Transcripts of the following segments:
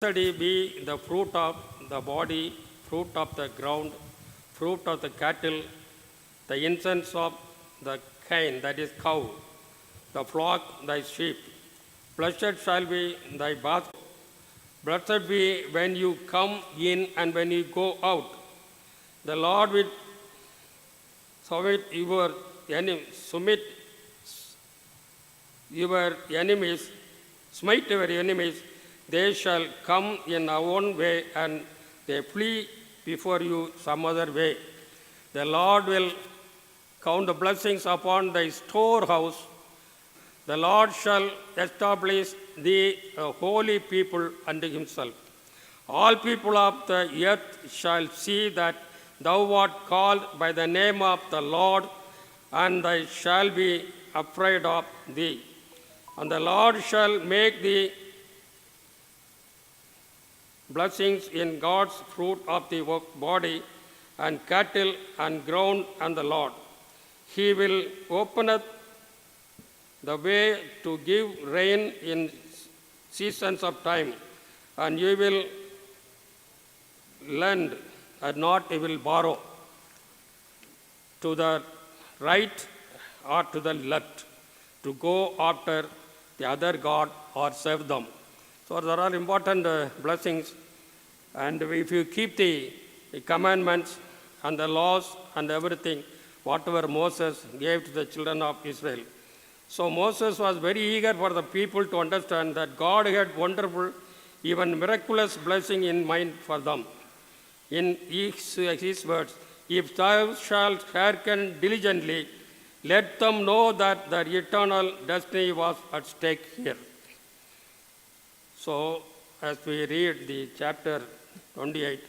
Blessed be the fruit of the body, fruit of the ground, fruit of the cattle, the incense of the kine, that is cow, the flock, thy sheep. Blessed shall be thy basket. Blessed be when you come in and when you go out. The Lord will submit your enemies, smite your enemies. They shall come in our own way and they flee before you some other way. The Lord will count the blessings upon thy storehouse. The Lord shall establish thee a holy people unto himself. All people of the earth shall see that thou art called by the name of the Lord, and they shall be afraid of thee. And the Lord shall make thee blessings in God's fruit of the body, and cattle and ground and the Lord. He will open up the way to give rain in seasons of time, and you will lend and not you will borrow to the right or to the left to go after the other God or serve them. So there are important blessings, and if you keep the commandments and the laws and everything, whatever Moses gave to the children of Israel. So Moses was very eager for the people to understand that God had wonderful, even miraculous blessing in mind for them. In his words, if thou shalt hearken diligently, let them know that their eternal destiny was at stake here. So, as we read the chapter 28,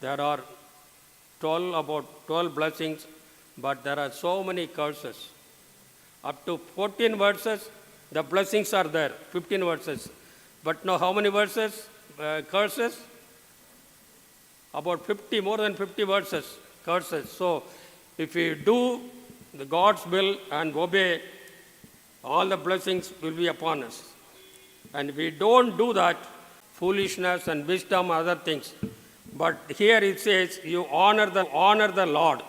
there are about 12 blessings, but there are so many curses. Up to 14 verses, the blessings are there, 15 verses. But now how many verses? Curses? About 50, more than 50 verses, curses. So, if we do the God's will and obey, all the blessings will be upon us. And if we don't do that, foolishness and wisdom, other things. But here it says, you honor the Lord,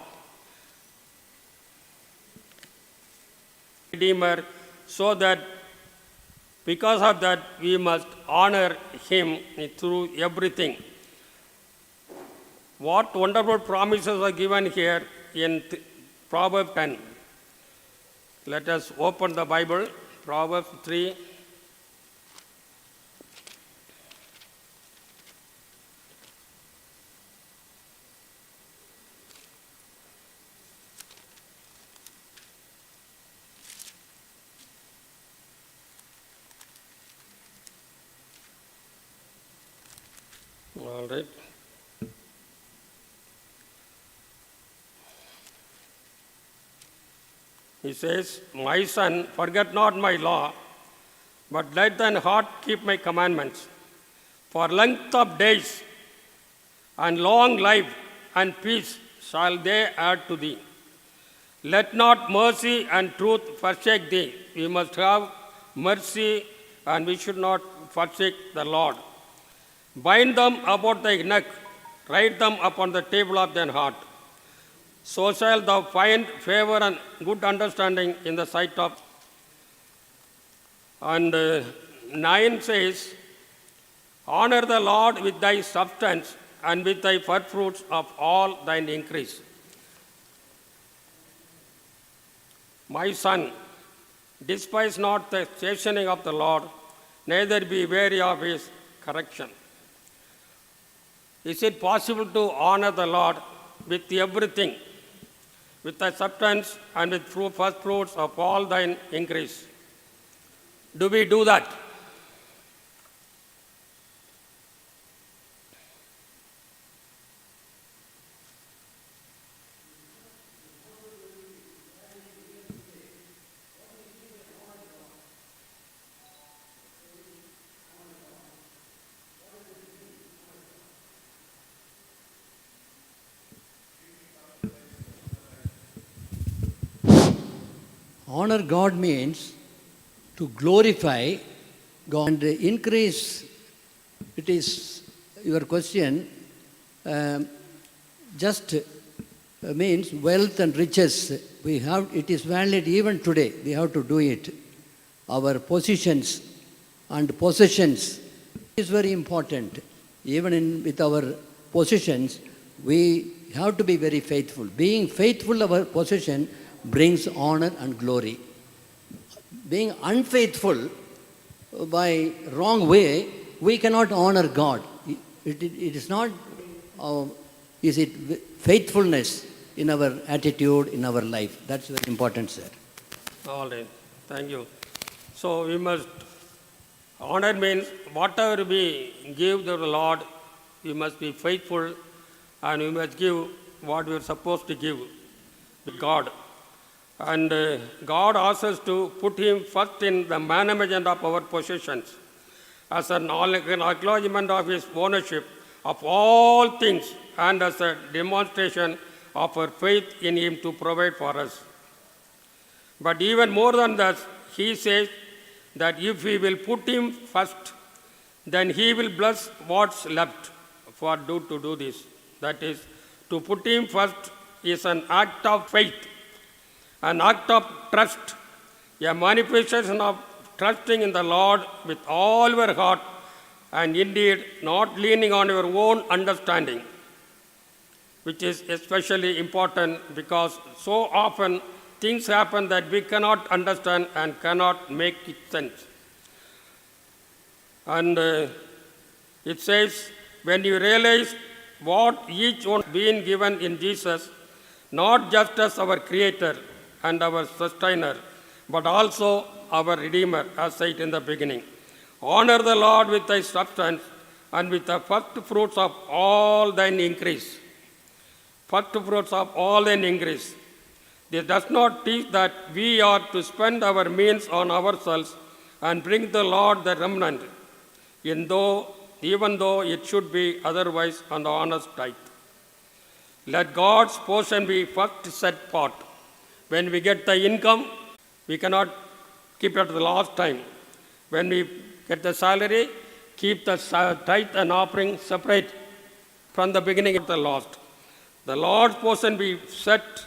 Redeemer, so that because of that we must honor him through everything. What wonderful promises are given here in Proverbs 10. Let us open the Bible, Proverbs 3. All right. He says, my son, forget not my law, but let thine heart keep my commandments. For length of days and long life and peace shall they add to thee. Let not mercy and truth forsake thee. We must have mercy and we should not forsake the Lord. Bind them about thy neck, write them upon the table of thine heart. So shall thou find favor and good understanding in the sight of. And 9 says, honor the Lord with thy substance and with thy first fruits of all thine increase. My son, despise not the chastening of the Lord, neither be weary of his correction. Is it possible to honor the Lord with everything, with thy substance and with first fruits of all thine increase? Do we do that? Honor God means to glorify God and increase It is your question just means wealth and riches. We have, it is valid even today. We have to do it. Our positions and possessions is very important. Even with our positions, we have to be very faithful. Being faithful of our possession brings honor and glory. Being unfaithful by wrong way, we cannot honor God. It is not, is it faithfulness in our attitude, in our life. That's very important, sir. All right. Thank you. So we must, honor means whatever we give to the Lord, we must be faithful and we must give what we are supposed to give to God. And God asks us to put Him first in the management of our possessions as an acknowledgement of His ownership of all things and as a demonstration of our faith in Him to provide for us. But even more than that, He says that if we will put Him first, then He will bless what's left for to do this. That is, to put Him first is an act of faith, an act of trust, a manifestation of trusting in the Lord with all your heart and indeed not leaning on your own understanding, which is especially important because so often things happen that we cannot understand and cannot make it sense. And it says, when you realize what each one being given in Jesus, not just as our Creator and our Sustainer, but also our Redeemer, as said in the beginning. Honor the Lord with thy substance and with the first fruits of all thine increase. First fruits of all thine increase. This does not teach that we are to spend our means on ourselves and bring the Lord the remnant, even though it should be otherwise on the honest tithe. Let God's portion be first set part. When we get the income, we cannot keep it at the last time. When we get the salary, keep the tithe and offering separate from the beginning to the last. The Lord's portion be set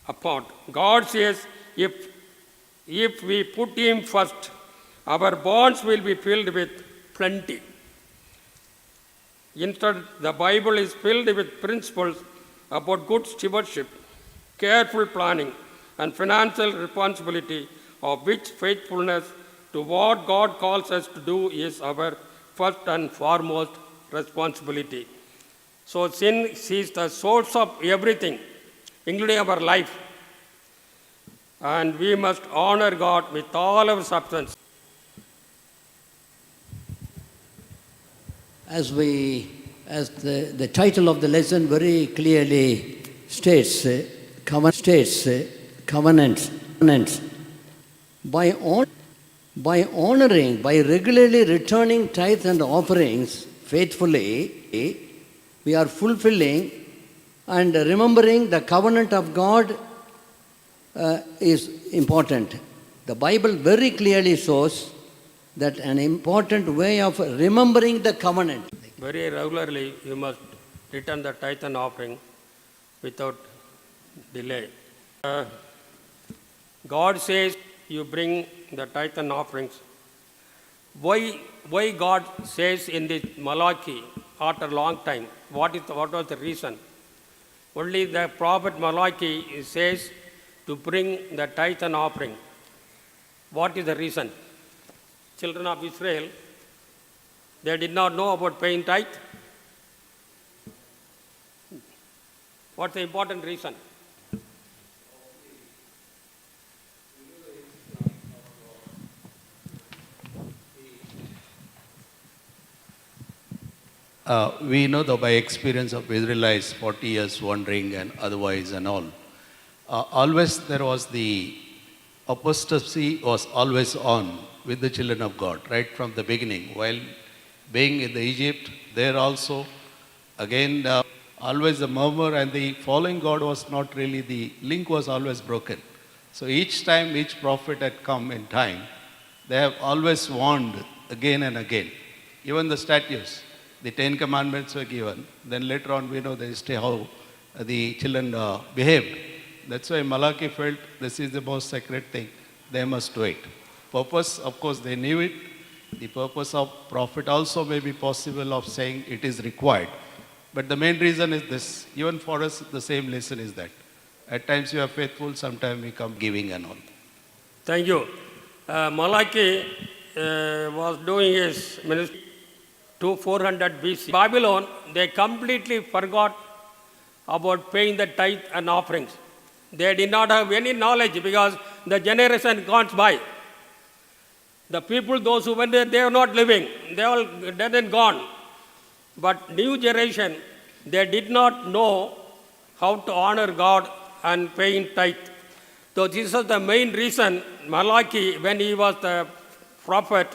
apart. God says, if we put Him first, our barns will be filled with plenty. Instead, the Bible is filled with principles about good stewardship, careful planning, and financial responsibility, of which faithfulness to what God calls us to do is our first and foremost responsibility. So sin is the source of everything, including our life. And we must honor God with all our substance. As the title of the lesson very clearly states, covenants. By honoring, by regularly returning tithes and offerings faithfully, we are fulfilling and remembering the covenant of God is important. The Bible very clearly shows that an important way of remembering the covenant. Very regularly, you must return the tithe and offering without delay. God says you bring the tithe and offerings. Why God says in this Malachi after a long time? What was the reason? Only the prophet Malachi says to bring the tithe and offering. What is the reason? Children of Israel, they did not know about paying tithe. What's the important reason? We know that by experience of Israelites, 40 years wandering and otherwise and all, always there was the apostasy was always on with the children of God, right from the beginning. While being in the Egypt, there also, again, always the murmur and the following God was not really, the link was always broken. So each time, each prophet had come in time, they have always warned again and again. Even the statutes, the 10 commandments were given. Then later on we know the history how the children behaved. That's why Malachi felt this is the most sacred thing. They must do it. Purpose, of course, they knew it. The purpose of prophet also may be possible of saying it is required. But the main reason is this. Even for us, the same lesson is that. At times you are faithful, sometimes we come giving and all. Thank you. Malachi was doing his ministry to 400 BC. Babylon, they completely forgot about paying the tithe and offerings. They did not have any knowledge because the generation gone by. The people, those who went there, they are not living. They are all dead and gone. But new generation, they did not know how to honor God and paying tithe. So this is the main reason Malachi, when he was the prophet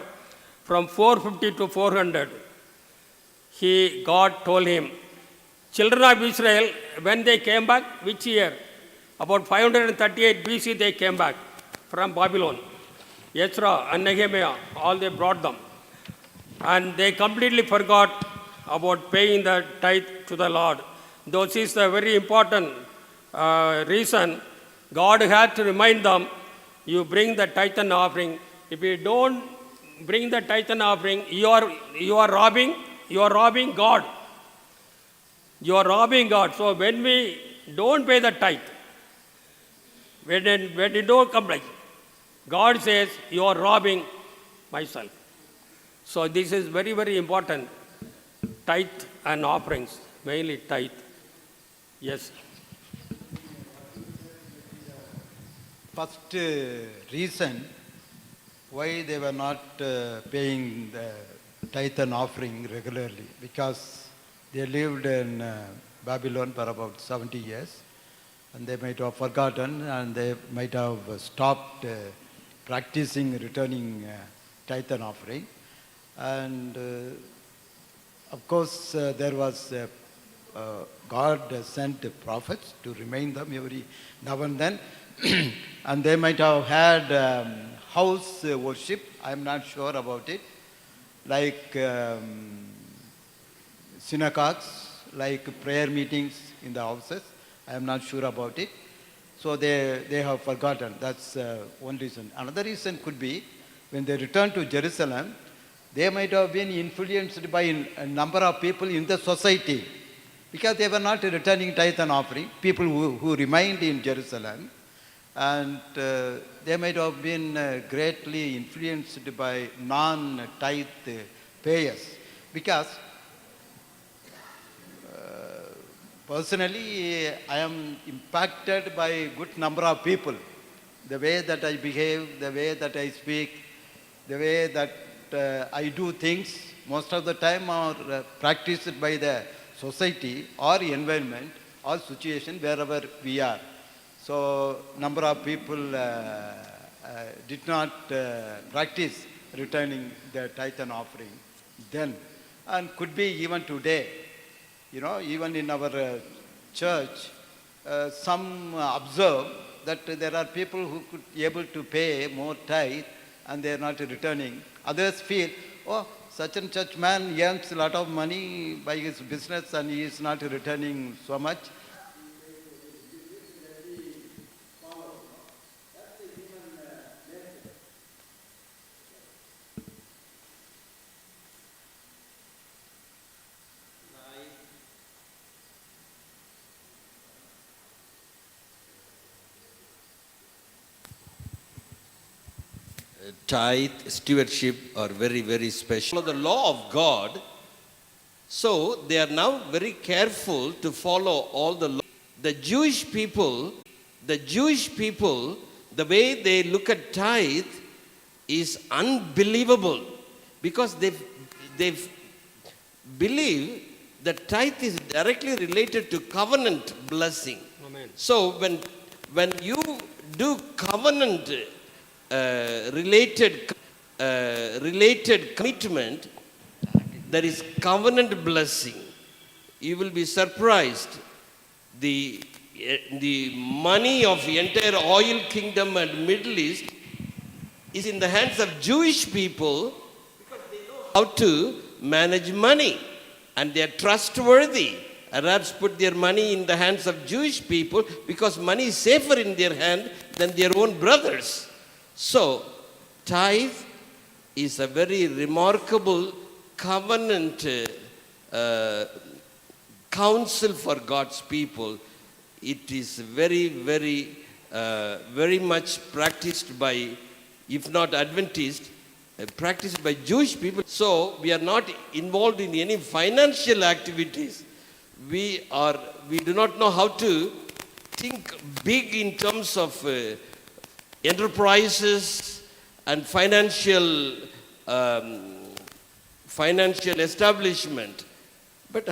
from 450 to 400, God told him, children of Israel, when they came back, which year? About 538 BC they came back from Babylon. Ezra and Nehemiah, all they brought them. And they completely forgot about paying the tithe to the Lord. This is the very important reason God had to remind them, you bring the tithe and offering. If you don't bring the tithe and offering, you are robbing God. You are robbing God. So when we don't pay the tithe, when you don't comply, God says, you are robbing myself. So this is very, very important. Tithe and offerings, mainly tithe. Yes. First reason why they were not paying the tithe and offering regularly, because they lived in Babylon for about 70 years, and they might have forgotten, and they might have stopped practicing returning tithe and offering. And of course, there was God sent prophets to remind them every now and then. And they might have had house worship. I'm not sure about it. Like synagogues, like prayer meetings in the houses. I'm not sure about it. So they have forgotten. That's one reason. Another reason could be when they returned to Jerusalem, they might have been influenced by a number of people in the society, because they were not returning tithe and offering, people who remained in Jerusalem. And they might have been greatly influenced by non-tithe payers, because personally I am impacted by a good number of people. The way that I behave, the way that I speak, the way that I do things, most of the time are practiced by the society or environment or situation wherever we are. So number of people did not practice returning the tithe and offering then, and could be even today. You know, even in our church, some observe that there are people who could be able to pay more tithe and they are not returning. Others feel, oh, such and such man earns a lot of money by his business and he is not returning so much. Tithe, stewardship are very, very special. Follow the law of God. So they are now very careful to follow all the law. The Jewish people, the way they look at tithe is unbelievable, because they believe that tithe is directly related to covenant blessing. Amen. So when you do covenant related commitment, there is covenant blessing. You will be surprised. The money of the entire oil kingdom and Middle East is in the hands of Jewish people, because how to manage money, and they are trustworthy. Arabs put their money in the hands of Jewish people because money is safer in their hand than their own brothers. So, tithe is a very remarkable covenant counsel for God's people. It is very, very much practiced by, if not Adventist, practiced by Jewish people. So we are not involved in any financial activities. We do not know how to think big in terms of enterprises and financial establishment. But